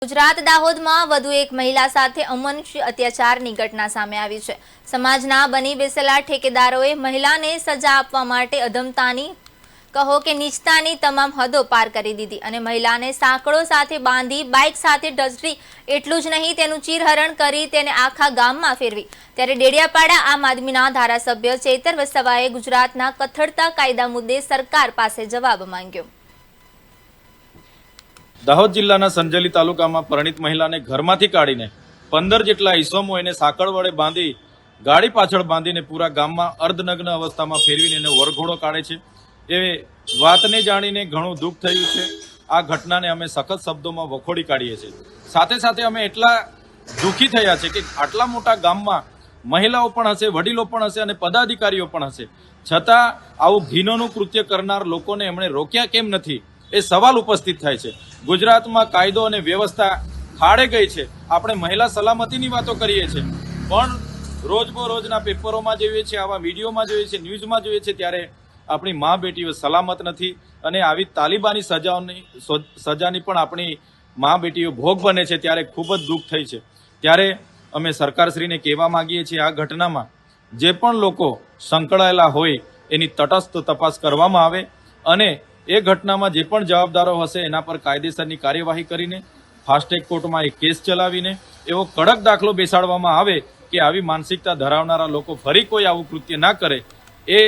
ગુજરાત દાહોદમાં વધુ એક મહિલા સાથે અમાનુષિક અત્યાચારની ઘટના સામે આવી છે। સમાજના બની બેસેલા ઠેકેદારોએ મહિલાને સજા આપવા માટે અધમતાની કહો કે નીચતાની તમામ હદો પાર કરી દીધી અને મહિલાને સાંકળો સાથે બાંધી બાઇક સાથે ઢસડી। એટલું જ નહીં, તેનું ચીરહરણ કરી તેને આખા ગામમાં ફેરવી। ત્યારે ડેડિયાપાડા આમ આદમીના ધારાસભ્ય ચેતર વસાવાએ ગુજરાતના કથળતા કાયદા મુદ્દે સરકાર પાસે જવાબ માંગ્યો। દાહોદ જિલ્લાના સંજેલી તાલુકામાં પરિણીત મહિલાને ઘરમાંથી કાઢીને 15 જેટલા ઈસમો એને સાંકળ વડે બાંધી ગાડી પાછળ બાંધીને પૂરા ગામમાં અર્ધનગ્ન અવસ્થામાં ફેરવીને એને વરઘોડો કાઢે છે। એ વાતને જાણીને ઘણું દુઃખ થયું છે। આ ઘટનાને અમે સખત શબ્દોમાં વખોડી કાઢીએ છીએ। સાથે સાથે અમે એટલા દુઃખી થયા છે કે આટલા મોટા ગામમાં મહિલાઓ પણ હશે, વડીલો પણ હશે અને પદાધિકારીઓ પણ હશે, છતાં આવું ઘીનોનું કૃત્ય કરનાર લોકોને એમણે રોક્યા કેમ નથી, એ સવાલ ઉપસ્થિત થાય છે। ગુજરાતમાં કાયદો અને વ્યવસ્થા ખાડે ગઈ છે। આપણે મહિલા સલામતીની વાતો કરીએ છીએ, પણ રોજબરોજના પેપરોમાં જોઈએ છીએ, આવા વિડીયોમાં જોઈએ છીએ, ન્યૂઝમાં જોઈએ છીએ, ત્યારે આપણી મા બેટીઓ સલામત નથી અને આવી તાલિબાની સજાની પણ આપણી મા બેટીઓ ભોગ બને છે। ત્યારે ખૂબ જ દુઃખ થઈ છે। ત્યારે અમે સરકારશ્રીને કહેવા માંગીએ છીએ, આ ઘટનામાં જે પણ લોકો સંકળાયેલા હોય એની તટસ્થ તપાસ કરવામાં આવે અને એ ઘટનામાં જે પણ જવાબદારો હશે એના પર કાયદેસરની કાર્યવાહી કરીને ફાસ્ટ-ટ્રેક કોર્ટમાં એક કેસ ચલાવીને એવો કડક દાખલો બેસાડવામાં આવે કે આવી માનસિકતા ધરાવનારા લોકો ફરી કોઈ આવું કૃત્ય ના કરે। એ